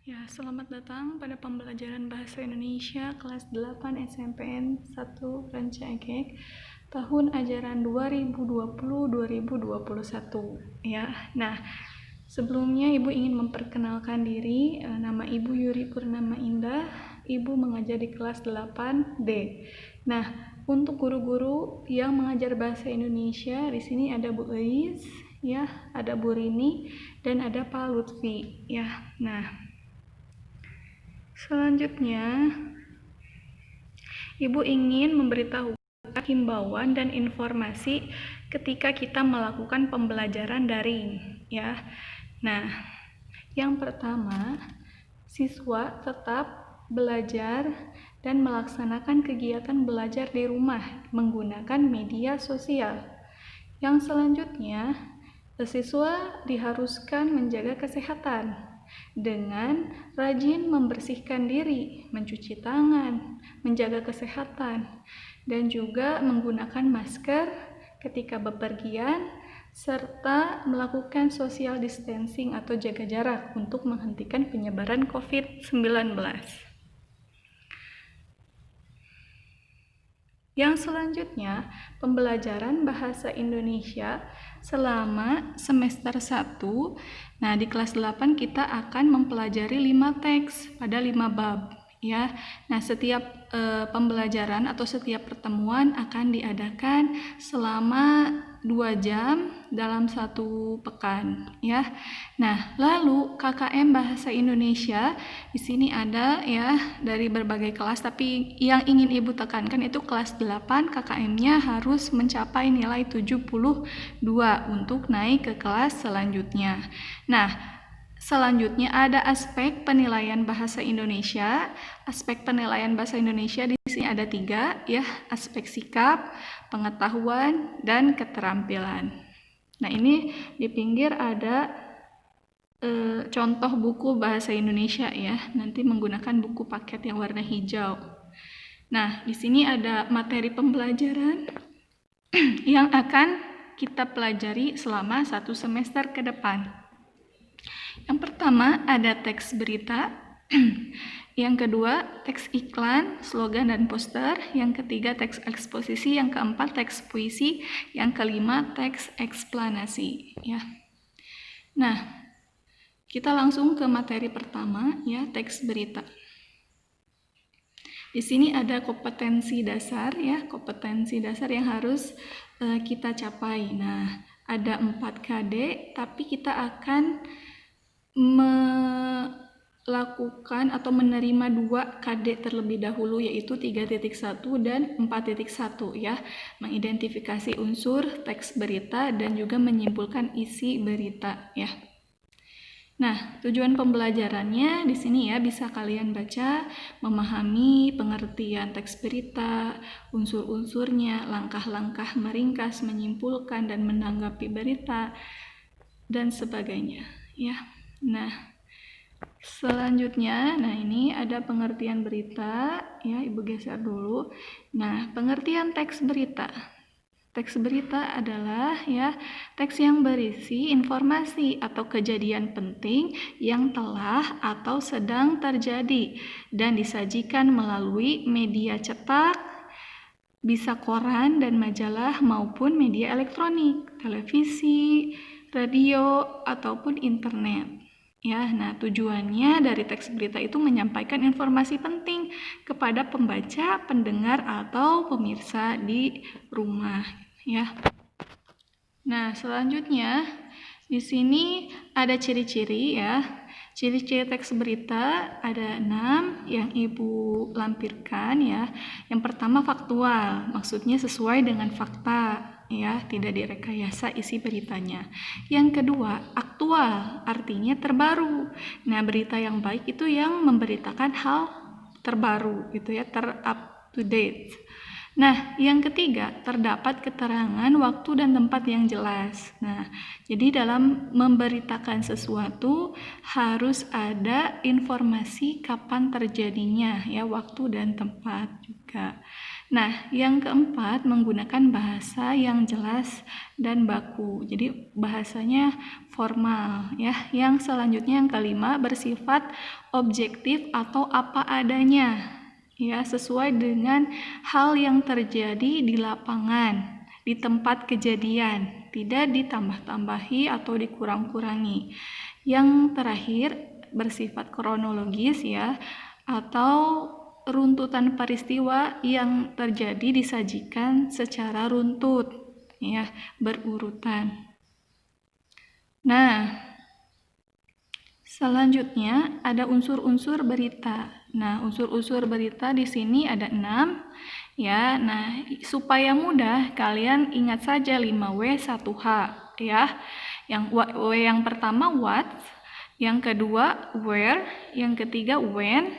Ya, selamat datang pada pembelajaran Bahasa Indonesia kelas 8 SMPN 1 Rancaegek tahun ajaran 2020-2021. Ya, nah sebelumnya Ibu ingin memperkenalkan diri. Nama Ibu Yuri Purnama Indah. Ibu mengajar di kelas 8D. Nah, untuk guru-guru yang mengajar bahasa Indonesia di sini ada Bu Eis, ya, ada Bu Rini, dan ada Pak Lutfi. Ya, nah. Selanjutnya, Ibu ingin memberitahu himbauan dan informasi ketika kita melakukan pembelajaran daring, ya. Nah, yang pertama, siswa tetap belajar dan melaksanakan kegiatan belajar di rumah menggunakan media sosial. Yang selanjutnya, siswa diharuskan menjaga kesehatan dengan rajin membersihkan diri, mencuci tangan, menjaga kesehatan, dan juga menggunakan masker ketika bepergian, serta melakukan social distancing atau jaga jarak untuk menghentikan penyebaran COVID-19. Yang selanjutnya, pembelajaran bahasa Indonesia selama semester 1. Nah, di kelas 8 kita akan mempelajari 5 teks pada 5 bab, ya. Nah, setiap pembelajaran atau setiap pertemuan akan diadakan selama 2 jam dalam 1 pekan, ya. Nah, lalu KKM Bahasa Indonesia di sini ada, ya, dari berbagai kelas, tapi yang ingin Ibu tekankan itu kelas 8 KKM-nya harus mencapai nilai 72 untuk naik ke kelas selanjutnya. Nah, selanjutnya ada aspek penilaian bahasa Indonesia. Aspek penilaian bahasa Indonesia di sini ada 3, ya, aspek sikap, pengetahuan, dan keterampilan. Nah, ini di pinggir ada contoh buku bahasa Indonesia, ya. Nanti menggunakan buku paket yang warna hijau. Nah, di sini ada materi pembelajaran yang akan kita pelajari selama 1 semester ke depan. Yang pertama ada teks berita, yang kedua teks iklan, slogan dan poster, yang ketiga teks eksposisi, yang keempat teks puisi, yang kelima teks eksplanasi, ya. Nah, kita langsung ke materi pertama, ya, teks berita. Di sini ada kompetensi dasar, ya, kompetensi dasar yang harus kita capai. Nah, ada 4 KD, tapi kita akan melakukan atau menerima 2 KD terlebih dahulu, yaitu 3.1 dan 4.1, ya, mengidentifikasi unsur teks berita dan juga menyimpulkan isi berita, ya. Nah, tujuan pembelajarannya di sini, ya, bisa kalian baca, memahami pengertian teks berita, unsur-unsurnya, langkah-langkah meringkas, menyimpulkan dan menanggapi berita, dan sebagainya, ya. Nah, selanjutnya, nah ini ada pengertian berita, ya, Ibu geser dulu. Nah, pengertian teks berita. Teks berita adalah, ya, teks yang berisi informasi atau kejadian penting yang telah atau sedang terjadi dan disajikan melalui media cetak, bisa koran dan majalah maupun media elektronik, televisi, radio, ataupun internet. Ya, nah tujuannya dari teks berita itu menyampaikan informasi penting kepada pembaca, pendengar, atau pemirsa di rumah, ya. Nah, selanjutnya di sini ada ciri-ciri, ya. Ciri-ciri teks berita ada 6 yang Ibu lampirkan, ya. Yang pertama faktual, maksudnya sesuai dengan fakta, ya, tidak direkayasa isi beritanya. Yang kedua, aktual, artinya terbaru. Nah, berita yang baik itu yang memberitakan hal terbaru, gitu, ya, up to date. Nah, yang ketiga, terdapat keterangan waktu dan tempat yang jelas. Nah, jadi dalam memberitakan sesuatu harus ada informasi kapan terjadinya, ya, waktu dan tempat juga. Nah, yang keempat, menggunakan bahasa yang jelas dan baku. Jadi bahasanya formal ya. Yang selanjutnya yang kelima, bersifat objektif atau apa adanya. Ya, sesuai dengan hal yang terjadi di lapangan, di tempat kejadian, tidak ditambah-tambahi atau dikurang-kurangi. Yang terakhir, bersifat kronologis ya, atau runtutan peristiwa yang terjadi disajikan secara runtut ya, berurutan. Nah, selanjutnya ada unsur-unsur berita. Nah, unsur-unsur berita di sini ada 6 ya. Nah, supaya mudah kalian ingat saja 5W 1H ya. Yang W yang pertama what, yang kedua where, yang ketiga when,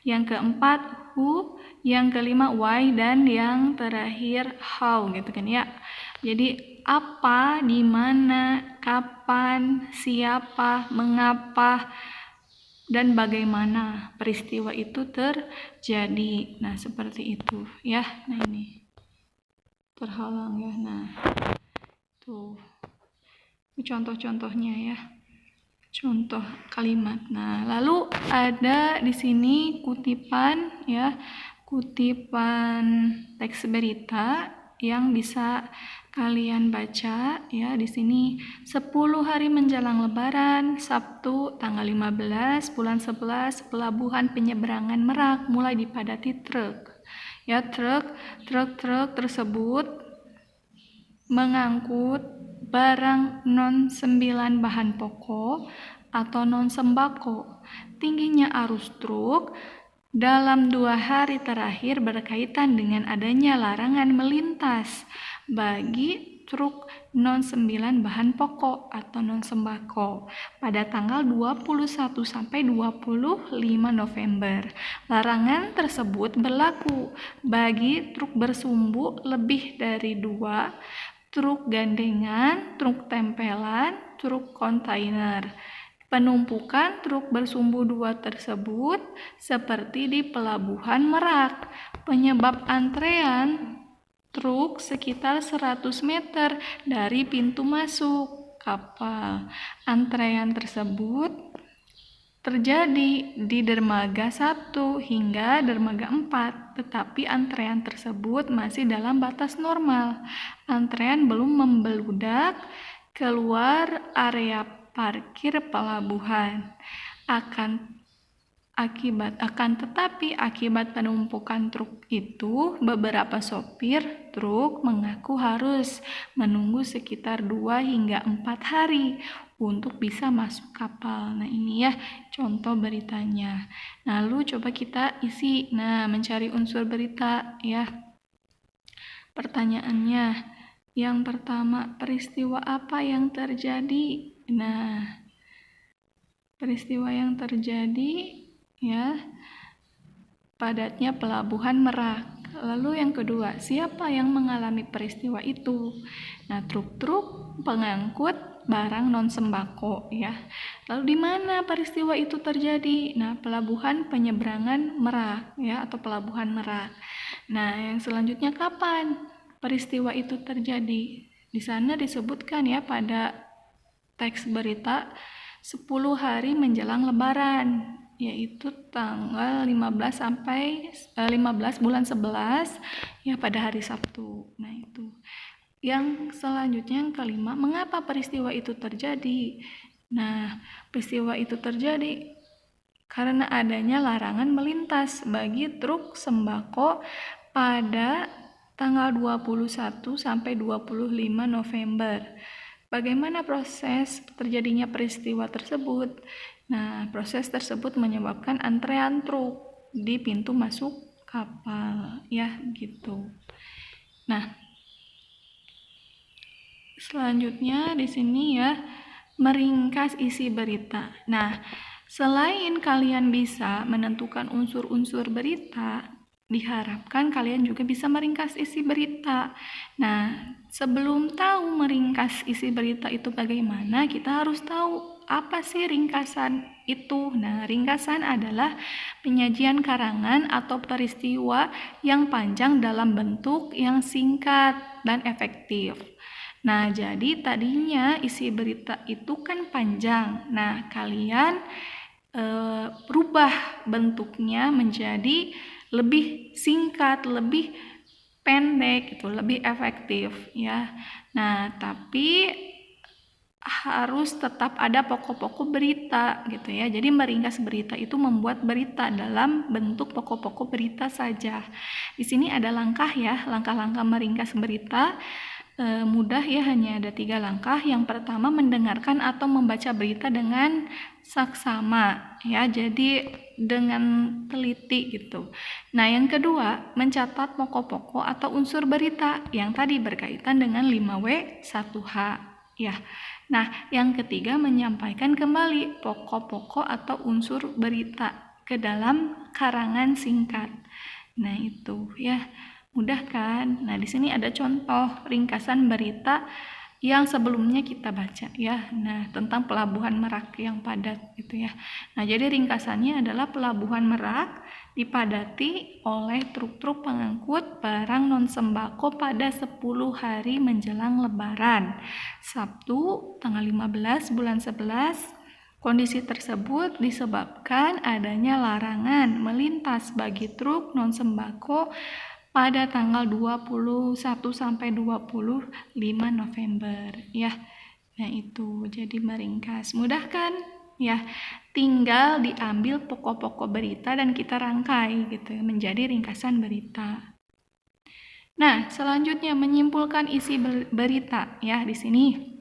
yang keempat who, yang kelima why, dan yang terakhir how gitu kan ya. Jadi apa, di mana, kapan, siapa, mengapa, dan bagaimana peristiwa itu terjadi. Nah, seperti itu ya. Nah, ini terhalang ya. Nah, tuh contoh-contohnya ya. Contoh kalimat. Nah, lalu ada di sini kutipan ya, kutipan teks berita yang bisa kalian baca ya. Di sini 10 hari menjelang Lebaran, Sabtu tanggal 15 bulan 11, pelabuhan penyeberangan Merak mulai dipadati truk. Ya, truk tersebut mengangkut barang non 9 bahan pokok atau non sembako. Tingginya arus truk dalam 2 hari terakhir berkaitan dengan adanya larangan melintas bagi truk non 9 bahan pokok atau non sembako pada tanggal 21 sampai 25 November. Larangan tersebut berlaku bagi truk bersumbu lebih dari 2, truk gandengan, truk tempelan, truk kontainer. Penumpukan truk bersumbu 2 tersebut seperti di Pelabuhan Merak. Penyebab antrean truk sekitar 100 meter dari pintu masuk kapal. Antrean tersebut terjadi di dermaga 1 hingga dermaga 4, tetapi antrean tersebut masih dalam batas normal. Antrean belum membeludak keluar area parkir pelabuhan. Tetapi akibat penumpukan truk itu, beberapa sopir truk mengaku harus menunggu sekitar 2 hingga 4 hari untuk bisa masuk kapal. Nah, ini ya contoh beritanya. Lalu coba kita isi. Nah, mencari unsur berita ya. Pertanyaannya, yang pertama, peristiwa apa yang terjadi? Nah, peristiwa yang terjadi ya, padatnya Pelabuhan Merak. Lalu yang kedua, siapa yang mengalami peristiwa itu? Nah, truk-truk pengangkut barang non sembako ya. Lalu di mana peristiwa itu terjadi? Nah, Pelabuhan Penyeberangan Merak ya, atau Pelabuhan Merak. Nah, yang selanjutnya kapan peristiwa itu terjadi? Di sana disebutkan ya pada teks berita 10 hari menjelang Lebaran, yaitu tanggal 15 bulan 11 ya, pada hari Sabtu. Nah, itu. Yang selanjutnya yang kelima, mengapa peristiwa itu terjadi? Nah, peristiwa itu terjadi karena adanya larangan melintas bagi truk sembako pada tanggal 21 sampai 25 November. Bagaimana proses terjadinya peristiwa tersebut? Nah, proses tersebut menyebabkan antrean truk di pintu masuk kapal, ya gitu. Nah, selanjutnya di sini ya, meringkas isi berita. Nah, selain kalian bisa menentukan unsur-unsur berita, diharapkan kalian juga bisa meringkas isi berita. Nah, sebelum tahu meringkas isi berita itu bagaimana, kita harus tahu apa sih ringkasan itu. Nah, ringkasan adalah penyajian karangan atau peristiwa yang panjang dalam bentuk yang singkat dan efektif. Nah, jadi tadinya isi berita itu kan panjang. Nah, kalian rubah bentuknya menjadi lebih singkat, lebih pendek gitu, lebih efektif ya. Nah, tapi harus tetap ada pokok-pokok berita gitu ya. Jadi meringkas berita itu membuat berita dalam bentuk pokok-pokok berita saja. Di sini ada langkah ya, langkah-langkah meringkas berita. Mudah ya, hanya ada 3 langkah. Yang pertama, mendengarkan atau membaca berita dengan saksama ya, jadi dengan teliti gitu. Nah, yang kedua, mencatat pokok-pokok atau unsur berita yang tadi berkaitan dengan 5W1H ya. Nah, yang ketiga, menyampaikan kembali pokok-pokok atau unsur berita ke dalam karangan singkat. Nah, itu ya. Mudah kan? Nah, di sini ada contoh ringkasan berita yang sebelumnya kita baca ya. Nah, tentang Pelabuhan Merak yang padat gitu ya. Nah, jadi ringkasannya adalah Pelabuhan Merak dipadati oleh truk-truk pengangkut barang non sembako pada 10 hari menjelang Lebaran. Sabtu tanggal 15 bulan 11. Kondisi tersebut disebabkan adanya larangan melintas bagi truk non sembako pada tanggal 21 sampai 25 November ya. Nah, itu jadi meringkas. Mudah kan? Ya, tinggal diambil pokok-pokok berita dan kita rangkai gitu menjadi ringkasan berita. Nah, selanjutnya menyimpulkan isi berita ya. Di sini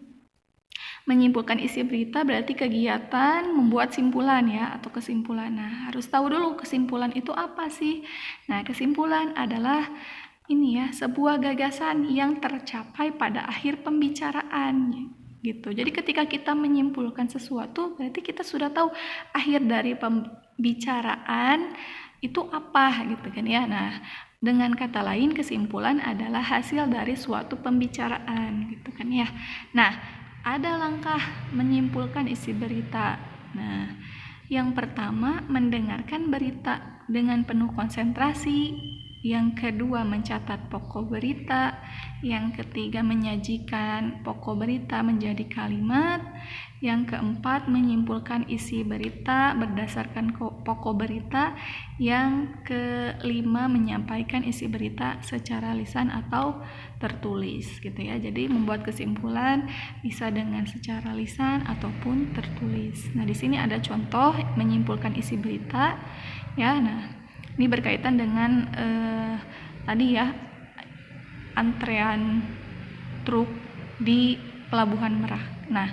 menyimpulkan isi berita berarti kegiatan membuat simpulan ya, atau kesimpulan. Nah, harus tahu dulu kesimpulan itu apa sih. Nah, kesimpulan adalah ini ya, sebuah gagasan yang tercapai pada akhir pembicaraan gitu. Jadi ketika kita menyimpulkan sesuatu, berarti kita sudah tahu akhir dari pembicaraan itu apa gitu kan ya. Nah, dengan kata lain, kesimpulan adalah hasil dari suatu pembicaraan gitu kan ya. Nah, ada langkah menyimpulkan isi berita. Nah, yang pertama, mendengarkan berita dengan penuh konsentrasi. Yang kedua, mencatat pokok berita. Yang ketiga, menyajikan pokok berita menjadi kalimat. Yang keempat, menyimpulkan isi berita berdasarkan pokok berita. Yang kelima, menyampaikan isi berita secara lisan atau tertulis gitu ya. Jadi membuat kesimpulan bisa dengan secara lisan ataupun tertulis. Nah, di sini ada contoh menyimpulkan isi berita ya. Nah, ini berkaitan dengan tadi ya, antrean truk di Pelabuhan Merak. Nah,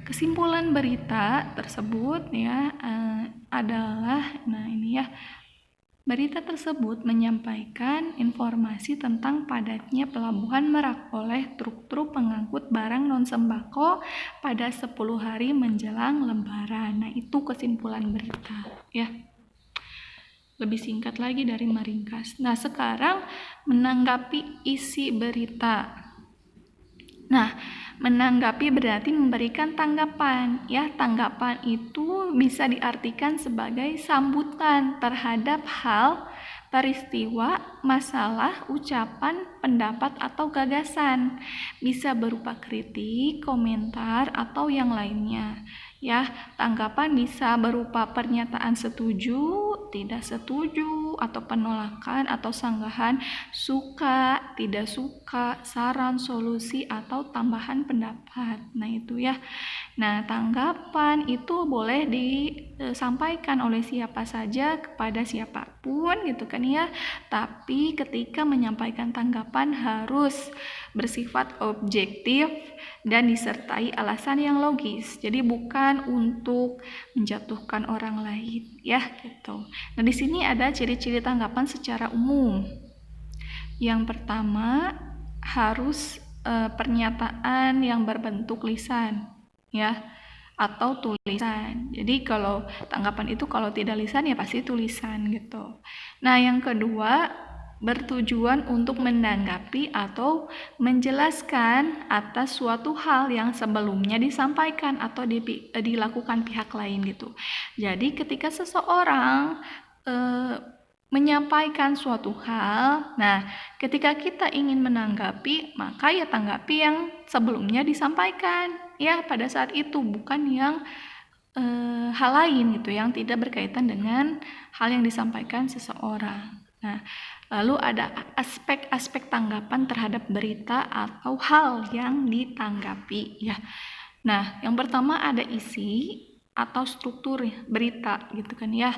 kesimpulan berita tersebut ya adalah, nah ini ya, berita tersebut menyampaikan informasi tentang padatnya Pelabuhan Merak oleh truk-truk pengangkut barang non sembako pada 10 hari menjelang Lebaran. Nah, itu kesimpulan berita ya. Lebih singkat lagi dari meringkas. Nah, sekarang menanggapi isi berita. Nah, menanggapi berarti memberikan tanggapan ya. Tanggapan itu bisa diartikan sebagai sambutan terhadap hal, peristiwa, masalah, ucapan, pendapat atau gagasan. Bisa berupa kritik, komentar atau yang lainnya. Ya, tanggapan bisa berupa pernyataan setuju, tidak setuju, atau penolakan atau sanggahan, suka, tidak suka, saran, solusi, atau tambahan pendapat. Nah, itu ya. Nah, tanggapan itu boleh disampaikan oleh siapa saja kepada siapapun gitu kan ya. Tapi ketika menyampaikan tanggapan harus bersifat objektif dan disertai alasan yang logis. Jadi bukan untuk menjatuhkan orang lain ya gitu. Nah, di sini ada ciri-ciri tanggapan secara umum. Yang pertama, harus pernyataan yang berbentuk lisan ya, atau tulisan. Jadi kalau tanggapan itu kalau tidak lisan ya pasti tulisan gitu. Nah, yang kedua, bertujuan untuk menanggapi atau menjelaskan atas suatu hal yang sebelumnya disampaikan atau dilakukan pihak lain gitu. Jadi ketika seseorang menyampaikan suatu hal, nah ketika kita ingin menanggapi, maka ya tanggapi yang sebelumnya disampaikan ya pada saat itu, bukan yang hal lain gitu yang tidak berkaitan dengan hal yang disampaikan seseorang. Nah, lalu ada aspek-aspek tanggapan terhadap berita atau hal yang ditanggapi ya. Nah, yang pertama ada isi atau struktur berita gitu kan ya.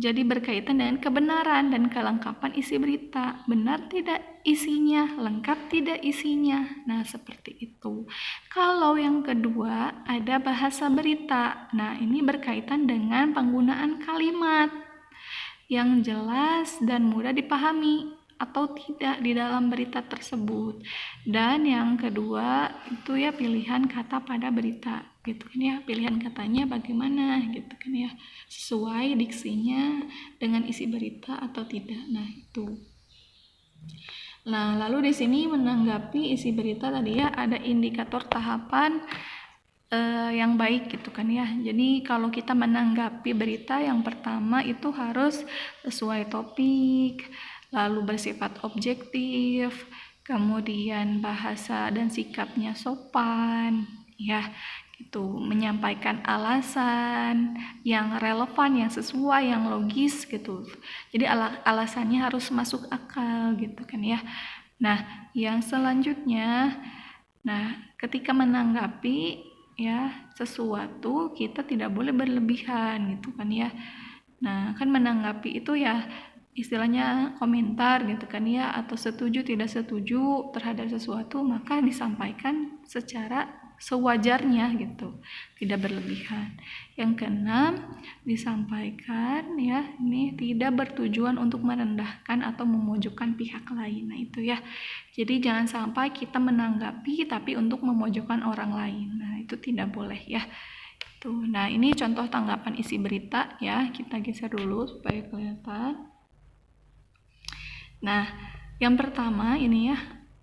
Jadi berkaitan dengan kebenaran dan kelengkapan isi berita. Benar tidak isinya, lengkap tidak isinya. Nah, seperti itu. Kalau yang kedua ada bahasa berita. Nah, ini berkaitan dengan penggunaan kalimat yang jelas dan mudah dipahami atau tidak di dalam berita tersebut. Dan yang kedua itu ya pilihan kata pada berita gitu kan ya, pilihan katanya bagaimana gitu kan ya, sesuai diksinya dengan isi berita atau tidak. Nah, itu. Nah, lalu di sini menanggapi isi berita tadi ya ada indikator tahapan yang baik gitu kan ya. Jadi kalau kita menanggapi berita yang pertama itu harus sesuai topik, lalu bersifat objektif, kemudian bahasa dan sikapnya sopan ya, gitu, menyampaikan alasan yang relevan, yang sesuai, yang logis gitu. Jadi alasannya harus masuk akal gitu kan ya. Nah, yang selanjutnya, ketika menanggapi ya sesuatu kita tidak boleh berlebihan gitu kan ya. Nah, kan menanggapi itu ya istilahnya komentar gitu kan ya, atau setuju tidak setuju terhadap sesuatu maka disampaikan secara sewajarnya gitu, tidak berlebihan. Yang keenam, disampaikan ya ini tidak bertujuan untuk merendahkan atau memojokkan pihak lain. Nah, itu ya. Jadi jangan sampai kita menanggapi tapi untuk memojokkan orang lain. Nah, itu tidak boleh ya. Tuh. Nah, ini contoh tanggapan isi berita ya. Kita geser dulu supaya kelihatan. Nah, yang pertama ini ya,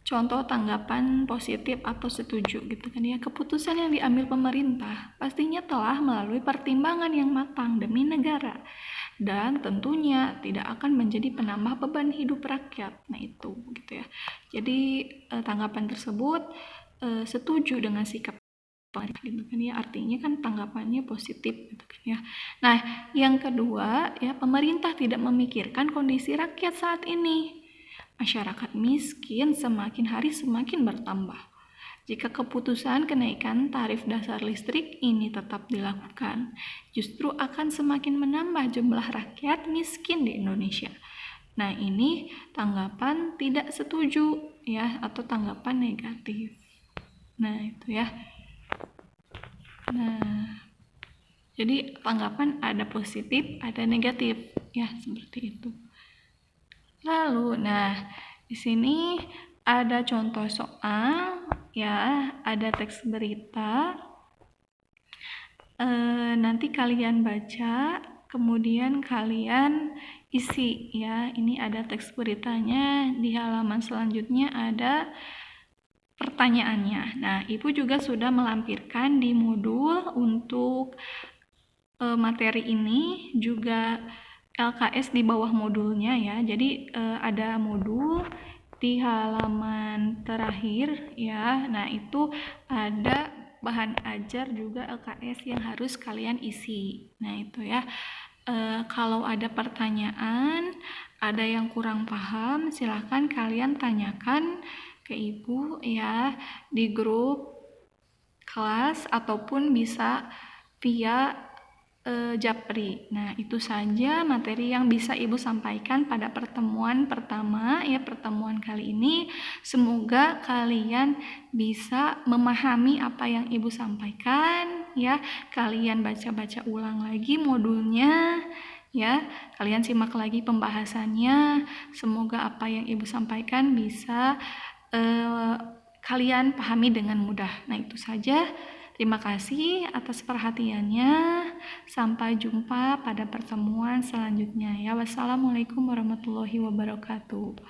contoh tanggapan positif atau setuju gitu kan ya. Keputusan yang diambil pemerintah pastinya telah melalui pertimbangan yang matang demi negara dan tentunya tidak akan menjadi penambah beban hidup rakyat. Nah, itu gitu ya. Jadi tanggapan tersebut setuju dengan sikap gitu kan ya, artinya kan tanggapannya positif gitu kan ya. Nah, yang kedua ya, pemerintah tidak memikirkan kondisi rakyat saat ini. Masyarakat miskin semakin hari semakin bertambah. Jika keputusan kenaikan tarif dasar listrik ini tetap dilakukan, justru akan semakin menambah jumlah rakyat miskin di Indonesia. Nah, ini tanggapan tidak setuju ya, atau tanggapan negatif. Nah, itu ya. Nah, jadi tanggapan ada positif, ada negatif ya, seperti itu. Lalu, di sini ada contoh soal ya, ada teks berita. Nanti kalian baca, kemudian kalian isi ya. Ini ada teks beritanya, di halaman selanjutnya ada pertanyaannya. Nah, Ibu juga sudah melampirkan di modul untuk materi ini, juga LKS di bawah modulnya ya. Jadi ada modul di halaman terakhir ya. Nah, itu ada bahan ajar juga LKS yang harus kalian isi. Nah, itu ya. Kalau ada pertanyaan, ada yang kurang paham, silakan kalian tanyakan ke Ibu ya di grup kelas ataupun bisa via Japri. Nah, itu saja materi yang bisa Ibu sampaikan pada pertemuan pertama ya, pertemuan kali ini. Semoga kalian bisa memahami apa yang Ibu sampaikan ya. Kalian baca-baca ulang lagi modulnya ya. Kalian simak lagi pembahasannya. Semoga apa yang Ibu sampaikan bisa kalian pahami dengan mudah. Nah, itu saja. Terima kasih atas perhatiannya. Sampai jumpa pada pertemuan selanjutnya ya. Wassalamualaikum warahmatullahi wabarakatuh.